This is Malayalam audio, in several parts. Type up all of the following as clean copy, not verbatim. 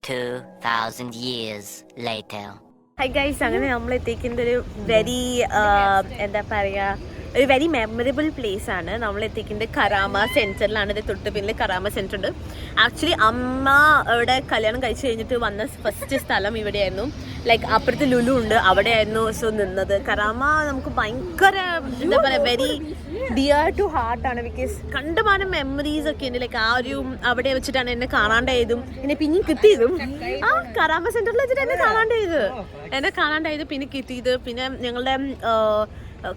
2,000 years later. Hi guys, അങ്ങനെ നമ്മൾ എത്തിക്കുന്നത് ഒരു വെരി എന്താ പറയുക ഒരു വെരി മെമ്മറബിൾ പ്ലേസ് ആണ്. നമ്മൾ എത്തിക്കുന്നത് കരാമ സെൻറ്ററിലാണ്. ഇത് തൊട്ട് പിന്നിൽ കരാമ സെൻറ്റർ ഉണ്ട്. ആക്ച്വലി അമ്മ ഇവിടെ കല്യാണം കഴിച്ച് കഴിഞ്ഞിട്ട് വന്ന ഫസ്റ്റ് സ്ഥലം ഇവിടെയായിരുന്നു. ലൈക്ക് അപ്പുറത്ത് ലുലു ഉണ്ട്, അവിടെയായിരുന്നു സോ നിന്നത്. കരാമ നമുക്ക് ഭയങ്കര എന്താ പറയുക വെരി ഡിയർ ടു ഹാർട്ടാണ്. ബിക്കോസ് കണ്ടമാനം മെമ്മറീസ് ഒക്കെ ഉണ്ട്. ലൈക്ക് ആ ഒരു അവിടെ വെച്ചിട്ടാണ് എന്നെ കാണാണ്ടായതും എന്നെ പിന്നെയും കിട്ടിയതും. ആ കരാമ സെൻറ്ററിൽ വെച്ചിട്ട് എന്നെ കാണാണ്ടായത് പിന്നെ കിട്ടിയത്. പിന്നെ ഞങ്ങളുടെ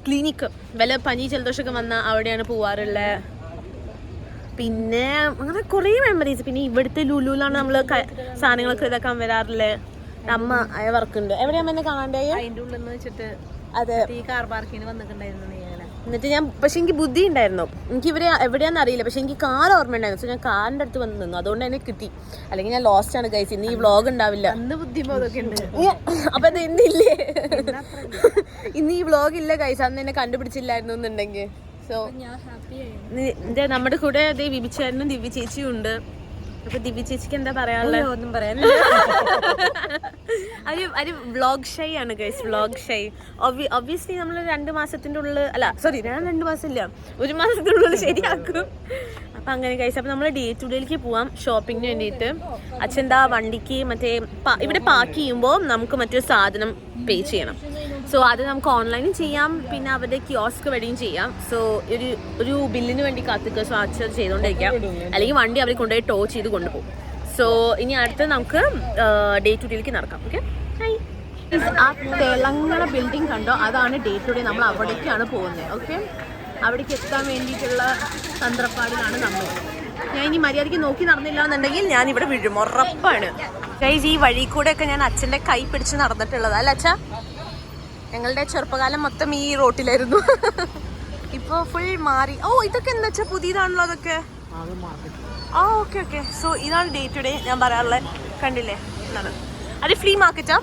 ക്ലിനിക്ക് വല്ല പനി ജലദോഷമൊക്കെ വന്നാൽ അവിടെയാണ് പോവാറുള്ളത്. പിന്നെ അങ്ങനെ കുറേ മെമ്മറീസ്. പിന്നെ ഇവിടുത്തെ ലുലുവിലാണ് നമ്മൾ സാധനങ്ങളൊക്കെ ഇതാക്കാൻ വരാറുള്ളത്. അമ്മ അയ വർക്കുണ്ട്. എവിടെയാ എന്നെ കാണാണ്ടായി? അതിൻ്റെ ഉള്ളിൽ നിന്ന് വെച്ചിട്ട് അതെ ഈ കാർ പാർക്കിന് വന്നിട്ടുണ്ടായിരുന്നു. എന്നിട്ട് ഞാൻ പക്ഷെ എനിക്ക് ബുദ്ധി ഉണ്ടായിരുന്നു. എനിക്ക് ഇവരെ എവിടെയാന്ന് അറിയില്ല, പക്ഷെ എനിക്ക് കാർ ഓർമ്മ ഉണ്ടായിരുന്നു. സോ ഞാൻ കാറിൻ്റെ അടുത്ത് വന്ന് നിന്നു, അതുകൊണ്ട് തന്നെ കിട്ടി. അല്ലെങ്കിൽ ഞാൻ ലോസ്റ്റ് ആണ് ഗൈസ്. ഇന്ന് ഈ വ്ളോഗ് ഉണ്ടാവില്ല. അന്ന് ബുദ്ധിബോധമൊക്കെ ഉണ്ട്. അപ്പൊ അത് ഇന്നില്ലേ, ഇന്ന് ഈ വ്ളോഗ് ഇല്ല ഗൈസ്. അന്ന് എന്നെ കണ്ടുപിടിച്ചില്ലായിരുന്നു എന്നുണ്ടെങ്കിൽ. സോ നമ്മുടെ കൂടെ അതേ വിഭിച്ചായിരുന്നു, ദിവ്യ ചേച്ചിയും ഉണ്ട്. അപ്പൊ ദിവ്യ ചേച്ചിക്ക് എന്താ പറയാനുള്ളത്? ഒന്നും പറയാനില്ല. ഒരു വ്ളോഗ് ഷൈ ആണ് ഗൈസ്, വ്ളോഗ് ഷൈ. ഒബ്വിയസ്ലി നമ്മൾ 2 മാസത്തിന്റെ ഉള്ളിൽ ഞാൻ 2 മാസം ഇല്ല, 1 മാസത്തിനുള്ളിൽ ശരിയാക്കും. അപ്പൊ അങ്ങനെ ഗൈസ്. അപ്പൊ നമ്മൾ ഡേ ടു ഡേയിലേക്ക് പോവാം ഷോപ്പിങ്ങിന് വേണ്ടിയിട്ട്. അച്ഛൻ്റെ വണ്ടിക്ക് മറ്റേ ഇവിടെ പാർക്ക് ചെയ്യുമ്പോൾ നമുക്ക് മറ്റൊരു സാധനം പേ ചെയ്യണം. സോ അത് നമുക്ക് ഓൺലൈനും ചെയ്യാം, പിന്നെ അവരുടെ കിയോസ്ക് വഴിയും ചെയ്യാം. സോ ഒരു ബില്ലിന് വേണ്ടി കാത്തിക്കുക. സോ അച്ഛൻ ചെയ്തുകൊണ്ടിരിക്കാം, അല്ലെങ്കിൽ വണ്ടി അവർ കൊണ്ടുപോയി ടോ ചെയ്ത് കൊണ്ടുപോകും. സോ ഇനി അടുത്ത് നമുക്ക് ഡേ ടു ഡേയിലേക്ക് നടക്കാം. ഓക്കെ, ആ തെലങ്കാന ബിൽഡിംഗ് കണ്ടോ, അതാണ് ഡേ ടു ഡേ. നമ്മൾ അവിടേക്കാണ് പോകുന്നത്. ഓക്കെ, അവിടേക്ക് എത്താൻ വേണ്ടിയിട്ടുള്ള തന്ത്രപ്പാടിലാണ് നമ്മൾ. ഞാൻ ഇനി മര്യാദയ്ക്ക് നോക്കി നടന്നില്ല എന്നുണ്ടെങ്കിൽ ഞാൻ ഇവിടെ വീഴും, ഉറപ്പാണ് ഗൈസ്. ഈ വഴി കൂടെ ഒക്കെ ഞാൻ അച്ഛൻ്റെ കൈ പിടിച്ച് നടന്നിട്ടുള്ളത് അല്ല അച്ഛാ? ഞങ്ങളുടെ ചെറുപ്പകാലം മൊത്തം ഈ റോട്ടിലായിരുന്നു. ഇപ്പോൾ ഫുൾ മാറി. ഓ, ഇതൊക്കെ എന്താ വെച്ചാൽ പുതിയതാണല്ലോ അതൊക്കെ. ആ ഓക്കെ ഓക്കെ. സോ ഇതാണ് ഡേ ടു ഡേ ഞാൻ പറയാറുള്ളത്. കണ്ടില്ലേ, ഇതാണ്. അത് ഫ്രീ മാർക്കറ്റാ?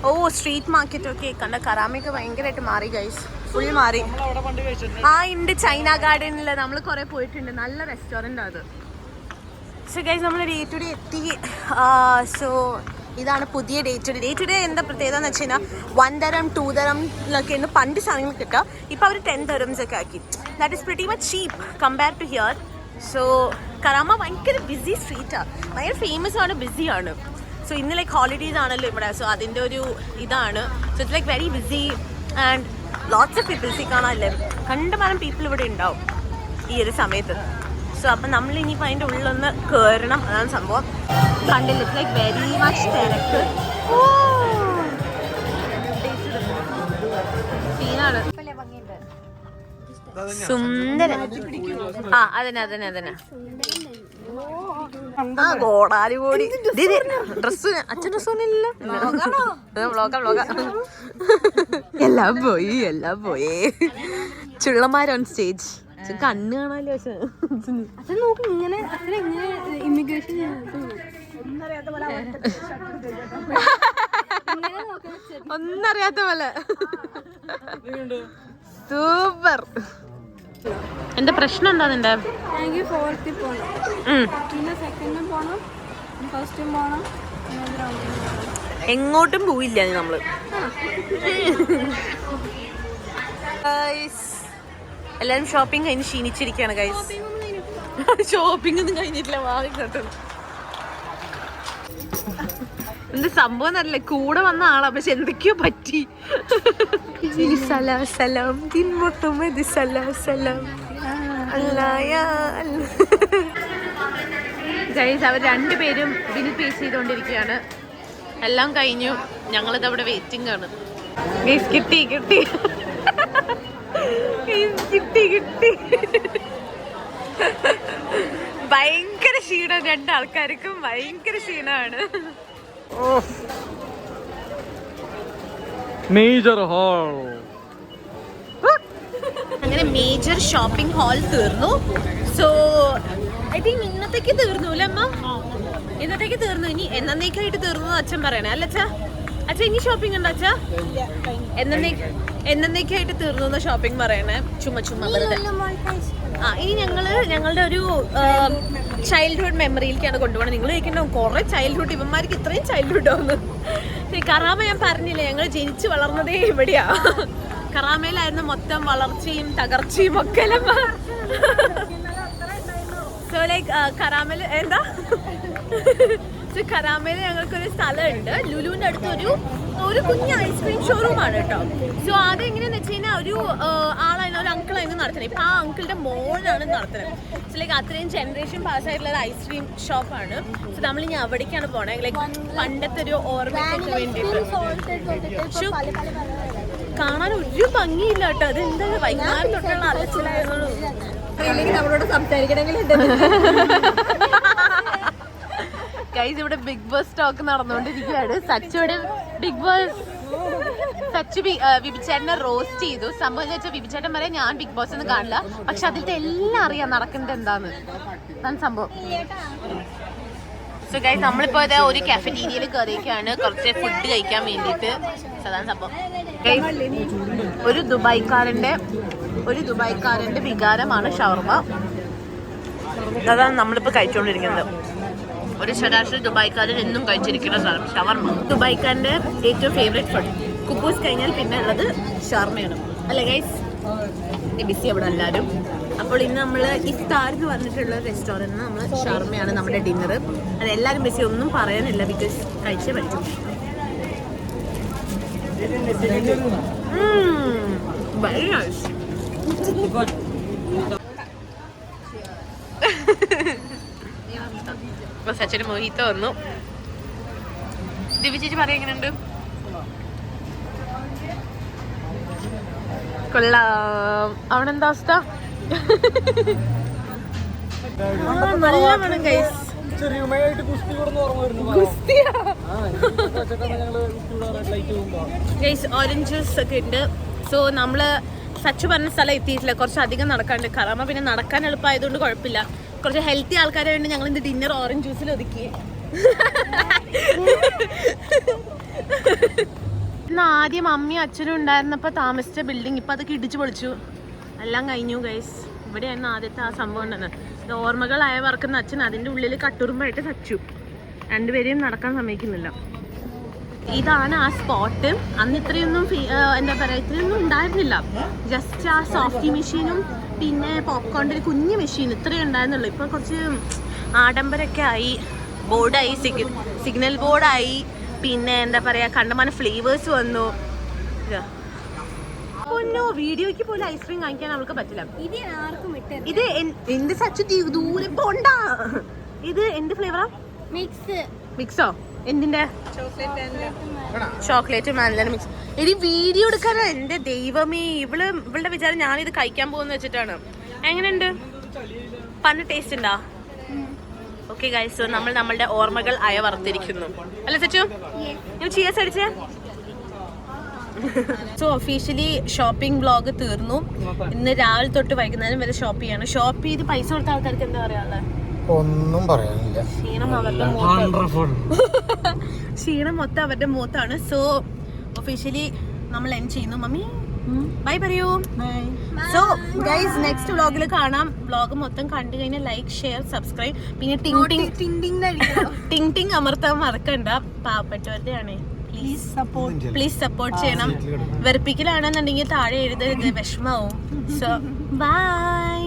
ഓ, സ്ട്രീറ്റ് മാർക്കറ്റ്. ഓക്കെ, കണ്ട കരാമയൊക്കെ ഭയങ്കരമായിട്ട് മാറി ഗൈസ്, ഫുൾ മാറി. ആ ഉണ്ട്, ചൈന ഗാർഡനിൽ നമ്മൾ കുറെ പോയിട്ടുണ്ട്. നല്ല റെസ്റ്റോറൻ്റ് അത്. സോ ഗൈസ്, നമ്മൾ ഡേ ടു ഡേ എത്തി. സോ ഇതാണ് പുതിയ day to day. Day to day എന്താ പ്രത്യേകത എന്ന് വെച്ച് കഴിഞ്ഞാൽ 1 dirham 2 dirham എന്നൊക്കെയാണ് പണ്ട് സാധനങ്ങൾ കിട്ടുക. ഇപ്പോൾ അവർ 10 dirhams ഒക്കെ ആക്കി. That is pretty much cheap compare to here. So Karama ഭയങ്കര ബിസി സ്ട്രീറ്റാണ്, ഭയങ്കര ഫേമസ് ആണ്, ബിസിയാണ്. സോ ഇന്ന് ലൈക്ക് ഹോളിഡേയ്സ് ആണല്ലോ ഇവിടെ. സോ അതിൻ്റെ ഒരു ഇതാണ്. So it's like very busy and lots of peoples. ഈ കാണാനല്ലേ കണ്ടമാനം പീപ്പിൾ ഇവിടെ ഉണ്ടാവും ഈ ഒരു സമയത്ത്. സോ അപ്പം നമ്മൾ ഇനിയിപ്പോൾ അതിൻ്റെ ഉള്ളിലൊന്ന് കയറണം, അതാണ് സംഭവം. കണ്ടില്ല, ഇറ്റ്സ് ലൈക്ക് വെരി മച്ച് തിരക്ക്. സീനാണ്, സുന്ദരൻ. ആ അതന്നെ ആ ഗോടാലി പോടി ഡ്രസ്. അച്ഛൻ ഡ്രസ് ഒന്നുമില്ലല്ലോ. എല്ലാം പോയി ചുള്ളന്മാർ ഓൺ സ്റ്റേജ്. കണ്ണ് കാണാലോ. ഇങ്ങനെ ഇമിഗ്രേഷൻ ഒന്നറിയാത്ത പോലെ. സൂപ്പർ. എന്റെ പ്രശ്നം എന്താ നിന്റെ? എനിക്ക് 4th പോകണം, പിന്നെ 2nd പോകണം, 1st പോകണം, എങ്ങോട്ടും പോയില്ല നമ്മള്. എല്ലാരും ഷോപ്പിംഗ് കഴിഞ്ഞ് ക്ഷീണിച്ചിരിക്കുകയാണ് ഗൈസ്. ഷോപ്പിംഗ് ഒന്നും കഴിഞ്ഞിട്ടില്ല, വാങ്ങിക്കോട്ടെ. എന്ത് സംഭവം എന്നറിയില്ല, കൂടെ വന്ന ആളാ, പക്ഷെ എന്തൊക്കെയോ പറ്റി. ഗൈസ്, അവർ 2 പേരും ബിൽ പേ ചെയ്തുകൊണ്ടിരിക്കുകയാണ്. എല്ലാം കഴിഞ്ഞു, ഞങ്ങളിത് അവിടെ വെയിറ്റിംഗ് ആണ്. ഗൈസ് കിട്ടി ഭയങ്കര ക്ഷീണം, 2 ആൾക്കാർക്കും ഭയങ്കര ക്ഷീണമാണ്. Major hall. അങ്ങനെ മേജർ ഷോപ്പിംഗ് ഹാൾ തീർന്നു. സോ ഐ തിങ്ക് ഇന്നത്തേക്ക് തീർന്നു അല്ലേ അമ്മ? ഇന്നത്തേക്ക് തീർന്നു. ഇനി എന്നേക്കായിട്ട് തീർന്നു അച്ഛൻ പറയണേ അല്ല അച്ഛാ? അച്ഛാ ഇനി ഷോപ്പിംഗ് ഉണ്ടോ അച്ഛാ? എന്നേക്കായിട്ട് തീർന്നു ഷോപ്പിംഗ് പറയണേ. ചുമ്മാ വെറുതെ. ഇനി ഞങ്ങളുടെ ഒരു ചൈൽഡ്ഹുഡ് മെമ്മറിയിലേക്കാണ് കൊണ്ടുപോകണം. നിങ്ങൾ ചോദിക്കണ്ടാവും കുറെ ചൈൽഡ്ഹുഡ്, ഇവന്മാർക്ക് ഇത്രയും ചൈൽഡ്ഹുഡ് ആവുന്നു. കറാമ ഞാൻ പറഞ്ഞില്ലേ, ഞങ്ങൾ ജനിച്ചു വളർന്നതേ ഇവിടെയാ. കറാമയിലായിരുന്നു മൊത്തം വളർച്ചയും തകർച്ചയും ഒക്കെ. സോ ലൈക്ക് കറാമയിൽ എന്താ കറാമയിൽ ഞങ്ങൾക്കൊരു സ്ഥലമുണ്ട്. ലുലുവിൻ്റെ അടുത്ത് ഒരു കുഞ്ഞ് ഐസ്ക്രീം ഷോറൂം ആണ് കേട്ടോ. സോ അതെങ്ങനെയാന്ന് വെച്ച് കഴിഞ്ഞാൽ ഒരു ആളായിരുന്നു, ഒരു അങ്കിളായിരുന്നു നടത്തുന്നത്. ഇപ്പം ആ അങ്കിളുടെ മോനാണ് നടത്തുന്നത്. സോ ലൈക്ക് അത്രയും ജനറേഷൻ പാസ്സായിട്ടുള്ള ഒരു ഐസ്ക്രീം ഷോപ്പാണ്. സോ നമ്മളിനി അവിടേക്കാണ് പോണേ, ലൈക്ക് പണ്ടത്തെ ഒരു ഓർമ്മയ്ക്ക് വേണ്ടിയിട്ട്. കാണാൻ ഒരു ഭംഗിയില്ല കേട്ടോ. അത് എന്താ വൈകുന്നേരം തൊട്ടുള്ള അലച്ചിലായിരുന്നു. നമ്മളോട് സംസാരിക്കണമെങ്കിൽ ഗൈസ് ഇവിടെ ബിഗ് ബോസ് ടോക്ക് നടന്നുകൊണ്ടിരിക്കുകയാണ്. സച്ചുവിടെ ബിഗ് ബോസ് വിഭിചേട്ടനെ റോസ്റ്റ് ചെയ്തു. സംഭവം എന്ന് വെച്ചാൽ വിഭിചേട്ടൻ പറയാൻ ഞാൻ ബിഗ് ബോസ് ഒന്നും കാണില്ല, പക്ഷെ അതിലത്തെ എല്ലാം അറിയാം നടക്കുന്നത് എന്താന്ന്. അതാണ് സംഭവം. സോ ഗൈസ് നമ്മളിപ്പോ ഒരു കാഫറ്റീരിയയിൽ കയറിയൊക്കെയാണ് കുറച്ച് ഫുഡ് കഴിക്കാൻ വേണ്ടിയിട്ട്. അതാണ് സംഭവം. ഗൈസ് ഒരു ദുബായ്ക്കാരന്റെ വികാരമാണ് ഷവർമ. അതാണ് നമ്മളിപ്പോ കഴിച്ചുകൊണ്ടിരിക്കുന്നത്. ഒരു ശരാശരി ദുബായ്ക്കാരൻ എന്നും കഴിച്ചിരിക്കുന്ന ഷവർമ. ദുബായ്ക്കാരൻ്റെ ഏറ്റവും ഫേവറേറ്റ് ഫുഡ്. കുബൂസ് കഴിഞ്ഞാൽ പിന്നെ ഉള്ളത് ഷവർമയാണ് അല്ലേ ഗൈസ്? ബിസി അവിടെ എല്ലാവരും. അപ്പോൾ ഇന്ന് നമ്മൾ ഇഫ്താർ എന്ന് പറഞ്ഞിട്ടുള്ള റെസ്റ്റോറൻറ്റിൽ നമ്മൾ ഷവർമയാണ് നമ്മുടെ ഡിന്നർ. അത് എല്ലാവരും ബിസി, ഒന്നും പറയാനില്ല, ബിക്കോസ് കഴിച്ചേ പറ്റും. Very nice. ഇപ്പൊ സച്ചിന് മോഹിത വന്നു. ദിവ്യ ചേച്ചി പറയാ എങ്ങനെയുണ്ട്? കൊള്ളാം. അവിടെ എന്താ അവസ്ഥ? നല്ല മണം ഗൈസ്. ഗൈസ് ഓറഞ്ച് ജ്യൂസ് ഒക്കെ ഉണ്ട്. സോ നമ്മള് സച്ചു പറഞ്ഞ സ്ഥലം എത്തിയിട്ടില്ല, കുറച്ച് അധികം നടക്കാണ്ട്. കറാമ പിന്നെ നടക്കാൻ എളുപ്പമായതുകൊണ്ട് കുഴപ്പമില്ല. കുറച്ച് ഹെൽത്തി ആൾക്കാരെ വേണ്ടി ഞങ്ങൾ ഇന്ന് ഡിന്നർ ഓറഞ്ച് ജ്യൂസിൽ ഒതുക്കി. ഇന്ന് ആദ്യം അമ്മയും അച്ഛനും ഉണ്ടായിരുന്നപ്പോൾ താമസിച്ച ബിൽഡിംഗ് ഇപ്പം അതൊക്കെ ഇടിച്ചു പൊളിച്ചു. എല്ലാം കഴിഞ്ഞു ഗൈസ്. ഇവിടെയായിരുന്നു ആദ്യത്തെ ആ സംഭവം ഉണ്ടെന്ന്. ഓർമ്മകളായ വറക്കുന്ന അച്ഛൻ അതിൻ്റെ ഉള്ളിൽ കട്ടുറുമ്പായിട്ട് സച്ചു. രണ്ടുപേരെയും നടക്കാൻ സമ്മതിക്കുന്നില്ല. ഇതാണ് ആ സ്പോട്ട്. അന്ന് ഇത്രയൊന്നും എന്താ പറയുക, ഇത്രയൊന്നും ഉണ്ടായിരുന്നില്ല. ജസ്റ്റ് ആ സോഫ്റ്റി മെഷീനും പിന്നെ പോപ്കോണിൻ്റെ ഒരു കുഞ്ഞു മെഷീൻ ഇത്രയേ ഉണ്ടായിരുന്നുള്ളൂ. ഇപ്പോൾ കുറച്ച് ആഡംബരമൊക്കെ ആയി. ബോർഡായി, സിഗ്നൽ ബോർഡായി, പിന്നെ എന്താ പറയുക കണ്ടമാനം ഫ്ലേവേഴ്സ് വന്നു. പൊന്നോ, വീഡിയോയ്ക്ക് പോലും ഐസ്ക്രീം കഴിക്കാൻ അവൾക്ക് പറ്റില്ല. ഇത് എന്ത് സച്ചു ദൂരെ പോണ്ട. ഇത് എന്ത് ഫ്ലേവറാ? മിക്സോ? എന്തിന്റെ? ചോക്ലേറ്റ് മാനിലാണ് മിക്സ്. ഇനി വീഡിയോ എടുക്കാനോ? എന്റെ ദൈവമേ, ഇവളുടെ വിചാരം ഞാനിത് കഴിക്കാൻ പോകുന്ന വെച്ചിട്ടാണ്. എങ്ങനെയുണ്ട്? പണ്ട് ടേസ്റ്റ് ഉണ്ടാ? ഓക്കെ ഗൈസ്, സോ നമ്മൾ നമ്മളുടെ ഓർമ്മകൾ അയവറുത്തിരിക്കുന്നു അല്ലേ സച്ചു? ഞാൻ ചിയേഴ്സ് അടിച്ചേ. സോ ഒഫീഷ്യലി ഷോപ്പിംഗ് വ്ളോഗ് തീർന്നു. ഇന്ന് രാവിലെ തൊട്ട് വൈകുന്നേരം വരെ ഷോപ്പ് ചെയ്യാണ്. ഷോപ്പ് ചെയ്ത് പൈസ കൊടുത്ത ആൾക്കാർക്ക് എന്താ പറയാനുള്ളത്? ഒന്നും പറയാനില്ല. ക്ഷീണം മൊത്തം അവരുടെ മുഖത്താണ്. സോ ഒഫീഷ്യലി നമ്മൾ എൻഡ് ചെയ്യുന്നു. മമ്മി ബൈ പറയൂ. സോ ഗൈസ് നെക്സ്റ്റ് വ്ളോഗിൽ കാണാം. വ്ളോഗ് മൊത്തം കണ്ടു കഴിഞ്ഞാൽ ലൈക്ക്, ഷെയർ, സബ്സ്ക്രൈബ്, പിന്നെ ടിങ് ടിങ് അമർത്താൻ മറക്കണ്ട. പാവപ്പെട്ടവരുടെ ആണേ, പ്ലീസ് സപ്പോർട്ട് ചെയ്യണം. വെറുപ്പിക്കലാണെന്നുണ്ടെങ്കിൽ താഴെ എഴുതരുത്, വിഷമാവും. So by.